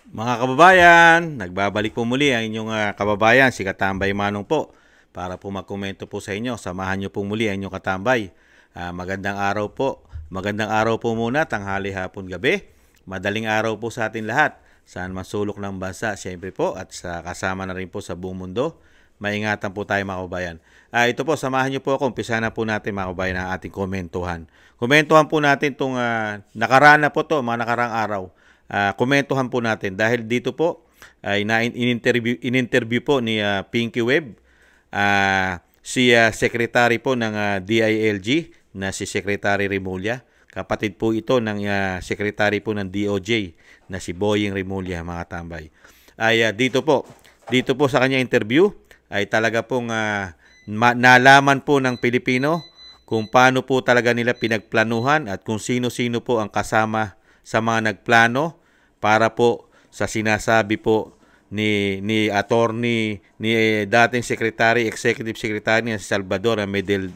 Mga kababayan, nagbabalik po muli ang inyong kababayan, si Katambay Manong po, para po magkomento po sa inyo. Samahan niyo po muli ang inyong katambay. Magandang araw po. Magandang araw po muna, tanghali, hapon, gabi. Madaling araw po sa atin lahat. Saan man sulok ng bansa, siyempre po, at kasama na rin po sa buong mundo. Maingatan po tayo mga kababayan. Ito po, samahan niyo po ako. Umpisa na po natin mga kababayan ang ating komentuhan. Komentuhan po natin itong nakaraan na po to, mga nakarang araw. Komentuhan po natin dahil dito po ay in-interview po ni Pinky Webb si Secretary po ng DILG na si Secretary Remulla. Kapatid po ito ng Secretary po ng DOJ na si Boying Remulla, mga tambay. Dito po sa kanya interview ay talaga pong nalaman po ng Pilipino kung paano po talaga nila pinagplanuhan at kung sino-sino po ang kasama sa mga nagplano para po sa sinasabi po ni attorney ni dating executive secretary ni Salvador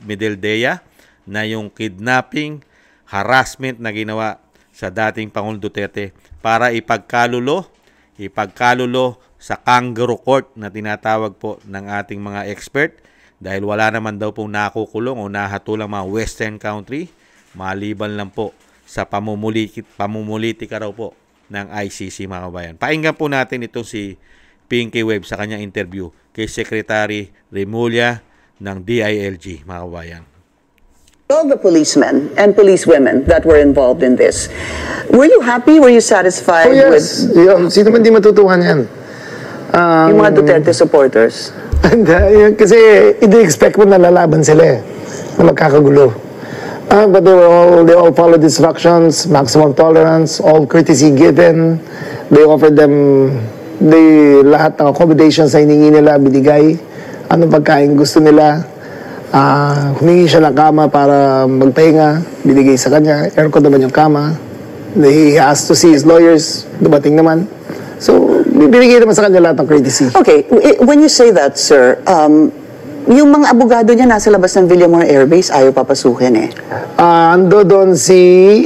Medaldea na yung kidnapping, harassment na ginawa sa dating Pangulong Duterte para ipagkalulo sa kangaroo court na tinatawag po ng ating mga expert dahil wala naman daw pong nakukulong o nahatulang mga western country maliban lang po sa pamumulitika raw po ng ICC, mga kabayan. Pakinggan po natin itong si Pinky Webb sa kanyang interview kay Secretary Remulla ng DILG, mga kabayan. All the policemen and policewomen that were involved in this, were you happy? Were you satisfied? Oh yes, sino man di matutuhan yan? Yung mga Duterte supporters? And, kasi hindi-expect mo na lalaban sila na magkakagulo. But they all followed instructions, maximum tolerance, all courtesy given. They offered them lahat ng accommodations na hiningi nila, binigay. Anong pagkain gusto nila. Humingi siya ng kama para magpahinga, binigay sa kanya. Aircon naman yung kama. He asked to see his lawyers, dumating naman. So, binigay naman sa kanya lahat ng courtesy. Okay, when you say that, sir, yung mga abogado niya nasa labas ng Villamor Air Base, ayaw papasukin eh. Ando doon si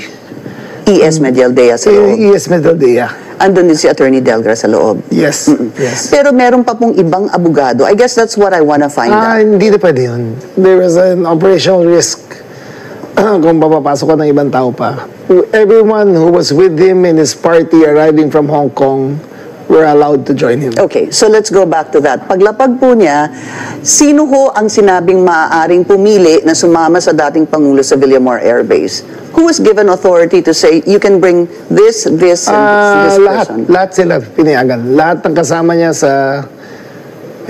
E.S. Medaldea sa loob. E.S. Medaldea. Andun din si Attorney Delgra sa loob. Yes. Yes. Pero meron pa pong ibang abogado. I guess that's what I wanna find out. Hindi na pwede yun. There was an operational risk kung papapasok ka ng ibang tao pa. Everyone who was with him in his party arriving from Hong Kong were allowed to join him. Okay, so let's go back to that. Paglapag po niya, sino ho ang sinabing maaaring pumili na sumama sa dating Pangulo sa Villamor Air Base? Who was given authority to say, you can bring this, and this person? Lahat sila pinayagan. Lahat ng kasama niya sa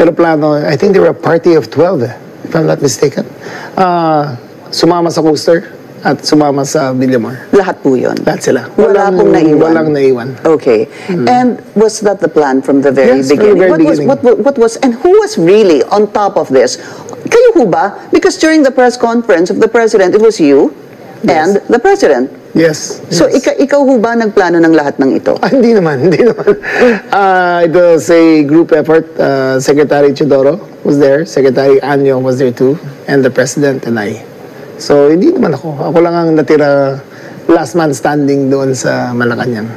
aeroplano, I think they were a party of 12, if I'm not mistaken. Sumama sa coaster at sumama sa Villamor. Lahat po yun? Lahat sila. Wala pong naiwan? Walang naiwan. Okay. And was that the plan from the very beginning? From the very beginning. What was, and who was really on top of this? Kayo ho ba? Because during the press conference of the President, it was you and the President. Yes. So ikaw ho ba nagplano ng lahat ng ito? Hindi naman. It was a group effort. Secretary Chidoro was there. Secretary Anyo was there too. And the President and I. So, hindi naman ako. Ako lang ang natira last man standing doon sa Malacanang.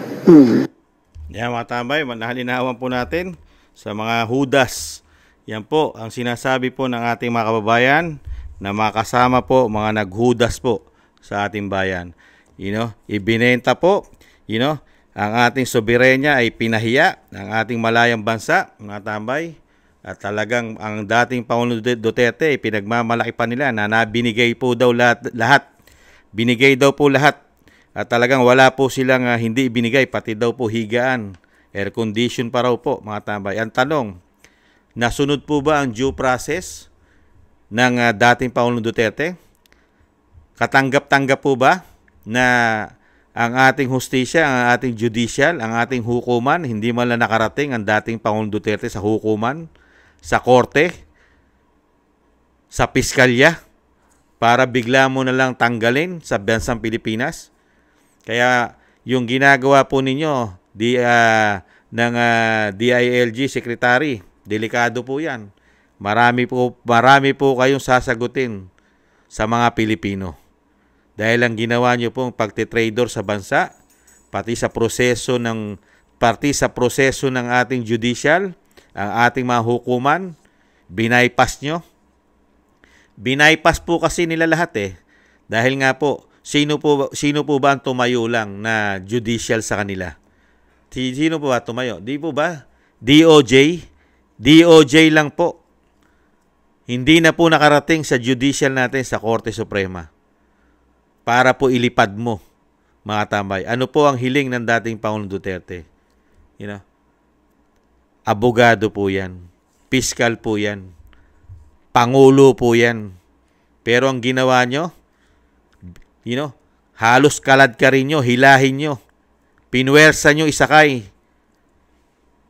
Yan mga tambay, nahalinawan po natin sa mga hudas. Yan po ang sinasabi po ng ating mga kababayan na makasama po mga naghudas po sa ating bayan. Ibinenta po, ang ating soberenya ay pinahiya ng ating malayang bansa, mga tambay. At talagang ang dating Pangulong Duterte, pinagmamalaki pa nila na binigay po daw lahat. Binigay daw po lahat. At talagang wala po silang hindi binigay, pati daw po higaan. Air condition pa raw po, mga tambay. Ang tanong, nasunod po ba ang due process ng dating Pangulong Duterte? Katanggap-tanggap po ba na ang ating hustisya, ang ating judicial, ang ating hukuman, hindi man lang nakarating ang dating Pangulong Duterte sa hukuman, sa korte, sa piskalya, para bigla mo na lang tanggalin sa bansang Pilipinas? Kaya yung ginagawa po ninyo ng DILG Secretary, delikado po yan. Marami po kayong sasagutin sa mga Pilipino. Dahil ang ginawa nyo pong pagtitrader sa bansa, pati sa proseso ng parti sa proseso ng ating judicial, ang ating mga hukuman, binaypas nyo. Binaypas po kasi nila lahat eh. Dahil nga po, sino po ba ang tumayo lang na judicial sa kanila? Sino po ba tumayo? Di po ba? DOJ? DOJ lang po. Hindi na po nakarating sa judicial natin sa Korte Suprema. Para po ilipad mo, mga tambay. Ano po ang hiling ng dating Pangulong Duterte? Abogado po yan. Piskal po yan. Pangulo po yan. Pero ang ginawa nyo, halos kalad ka rin nyo, hilahin nyo. Pinwersa nyo isakay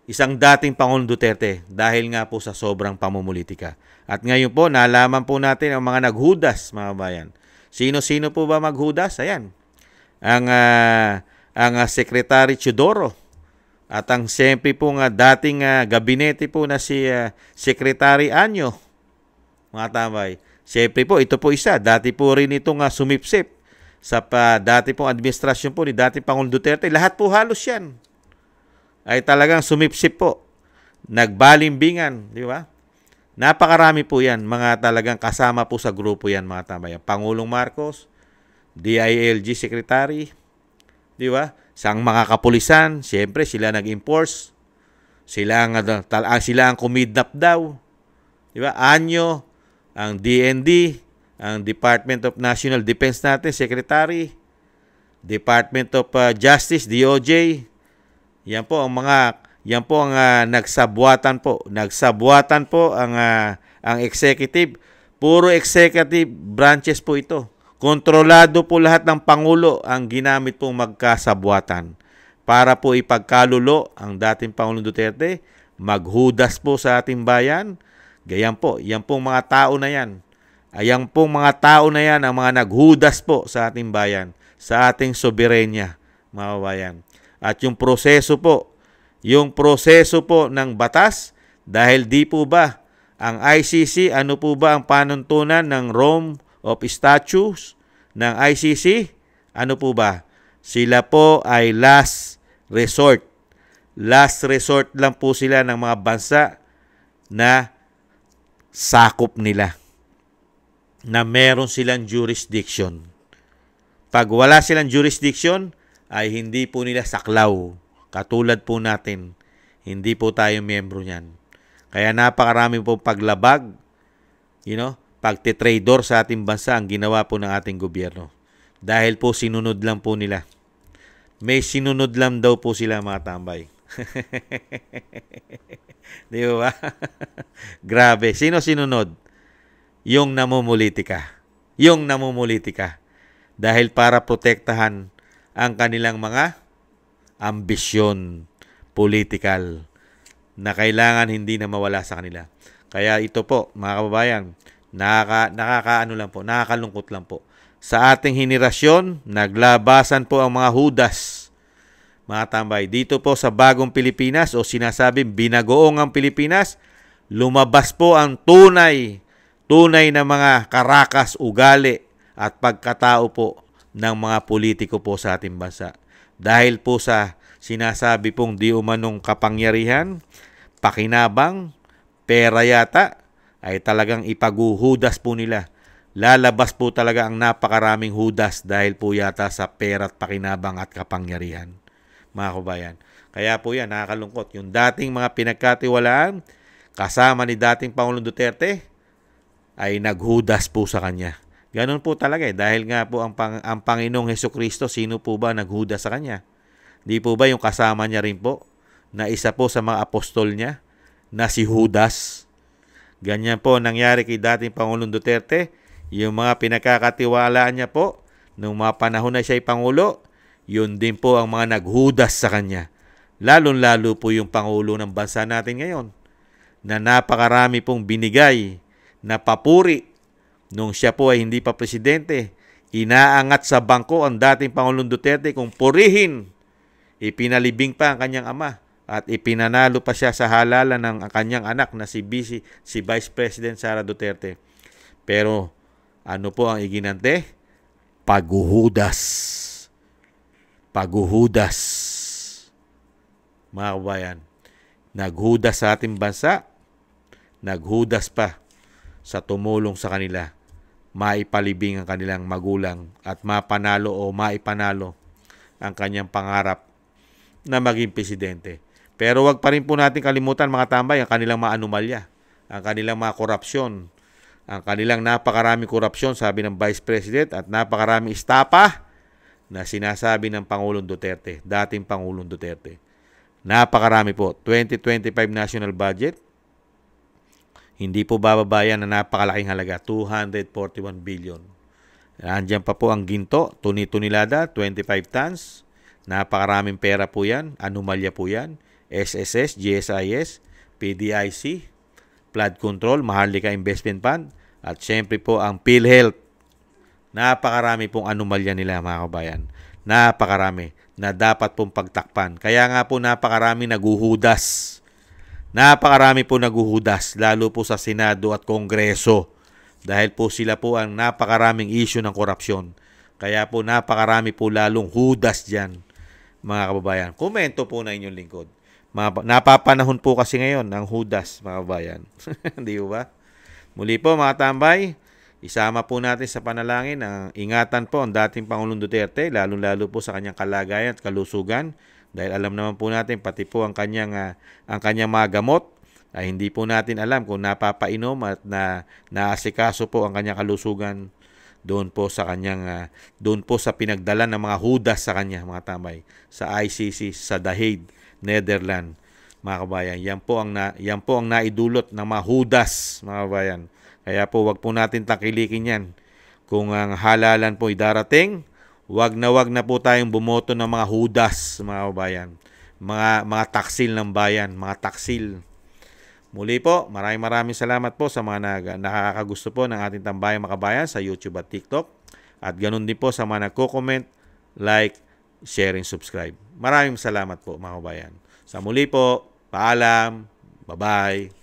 isang dating Pangulong Duterte dahil nga po sa sobrang pamumulitika. At ngayon po, nalaman po natin ang mga naghudas, mga bayan. Sino-sino po ba maghudas? Ayan. Ang Secretary Chudoro at ang siyempre po nga dating gabinete po na si Secretary Anyo. Mga tambay. Siyempre po, ito po isa. Dati po rin itong sumipsip sa dati pong administrasyon po ni dating Pangulong Duterte. Lahat po halos yan ay talagang sumipsip po. Nagbalimbingan, di ba? Napakarami po yan, mga talagang kasama po sa grupo yan, mga tambayan. Pangulong Marcos, DILG Secretary, di ba? Sang mga kapulisan, siyempre sila nag-enforce. Sila ang kumidnap daw. Di ba? Anyo, ang DND, ang Department of National Defense natin, Secretary, Department of Justice, DOJ. Yan po ang nagsabwatan po. Nagsabwatan po ang executive. Puro executive branches po ito. Kontrolado po lahat ng Pangulo ang ginamit pong magkasabwatan para po ipagkalulo ang dating Pangulong Duterte, maghudas po sa ating bayan. Gayan po, yan pong mga tao na yan. Ayan pong mga tao na yan ang mga naghudas po sa ating bayan, sa ating soberenya, mga bayan. At yung proseso po ng batas, dahil di po ba ang ICC, ano po ba ang panuntunan ng Rome of Statutes ng ICC? Ano po ba? Sila po ay last resort. Last resort lang po sila ng mga bansa na sakop nila, na meron silang jurisdiction. Pag wala silang jurisdiction, ay hindi po nila saklaw. Katulad po natin, hindi po tayo miyembro niyan. Kaya napakarami po paglabag, pagtitrador sa ating bansa ang ginawa po ng ating gobyerno. Dahil po sinunod lang po nila. May sinunod lang daw po sila, mga tambay. Di ba? Grabe. Sino sinunod? Yung namumulitika. Dahil para protektahan ang kanilang mga ambisyon political na kailangan hindi na mawala sa kanila. Kaya ito po, mga kababayan, nakakalungkot lang po. Sa ating henerasyon, naglabasan po ang mga hudas, mga tambay. Dito po sa bagong Pilipinas o sinasabing binagoong ang Pilipinas, lumabas po ang tunay na mga karakas, ugali at pagkatao po ng mga politiko po sa ating bansa. Dahil po sa sinasabi pong di umanong kapangyarihan, pakinabang, pera yata, ay talagang ipaguhudas po nila. Lalabas po talaga ang napakaraming hudas dahil po yata sa pera at pakinabang at kapangyarihan, mga kabayan. Kaya po yan, nakakalungkot. Yung dating mga pinagkatiwalaan, kasama ni dating Pangulong Duterte, ay naghudas po sa kanya. Ganun po talaga dahil nga po ang Panginoong Hesukristo, sino po ba naghudas sa kanya? Di po ba yung kasama niya rin po, na isa po sa mga apostol niya, na si Judas? Ganyan po nangyari kay dating Pangulong Duterte. Yung mga pinakakatiwalaan niya po, nung mga panahon na siya ay Pangulo, yun din po ang mga naghudas sa kanya. Lalong-lalo po yung Pangulo ng bansa natin ngayon, na napakarami pong binigay na papuri. Nung siya po ay hindi pa presidente, inaangat sa bangko ang dating Pangulong Duterte kung purihin. Ipinalibing pa ang kanyang ama at ipinanalo pa siya sa halalan ng kanyang anak na si Vice President Sara Duterte. Pero ano po ang iginante? Paghuhudas. mga kababayan, naghudas sa ating bansa, naghudas pa sa tumulong sa kanila, maipalibing ang kanilang magulang at mapanalo o maipanalo ang kanyang pangarap na maging presidente. Pero wag pa rin po natin kalimutan mga tambay ang kanilang mga anomalya, ang kanilang mga korupsyon, ang kanilang napakaraming korupsyon sabi ng Vice President at napakaraming istapa na sinasabi ng Pangulong Duterte, dating Pangulong Duterte. Napakarami po. 2025 national budget, hindi po bababayan na napakalaking halaga, 241 billion. Nandiyan pa po ang ginto, tuni-tunilada, 25 tons. Napakaraming pera po yan, anomalya po yan. SSS, GSIS, PDIC, flood control, Maharlika Investment Fund, at syempre po ang PhilHealth. Napakarami pong anomalya nila mga kabayan. Napakarami na dapat pong pagtakpan. Kaya nga po napakarami naguhudas. Napakarami po naguhudas, lalo po sa Senado at Kongreso. Dahil po sila po ang napakaraming issue ng korupsyon. Kaya po napakarami po lalong hudas dyan, mga kababayan. Komento po na inyong lingkod. Napapanahon po kasi ngayon ng hudas, mga kababayan. Di ba? Muli po mga tambay, isama po natin sa panalangin ang ingatan po ang dating Pangulong Duterte, lalo-lalo po sa kanyang kalagayan at kalusugan. Dahil alam naman po natin, pati po ang kanyang mga gamot, ay hindi po natin alam kung napapainom at naasikaso po ang kanyang kalusugan doon po sa kanyang doon po sa pinagdala ng mga hudas sa kanya, mga tambay, sa ICC sa The Hague, Netherlands, mga kabayan. Yan po ang naidulot ng mga hudas, mga kabayan. Kaya po wag po natin takilikin yan. Kung ang halalan po ay darating, wag na po tayong bumoto ng mga hudas, mga kabayan. Mga taksil ng bayan, mga taksil. Muli po, maraming salamat po sa mga nakakagusto po ng ating Tambayang Makabayan sa YouTube at TikTok. At ganun din po sa mga nagko-comment, like, share, and subscribe. Maraming salamat po mga kabayan. Sa muli po, paalam, bye-bye.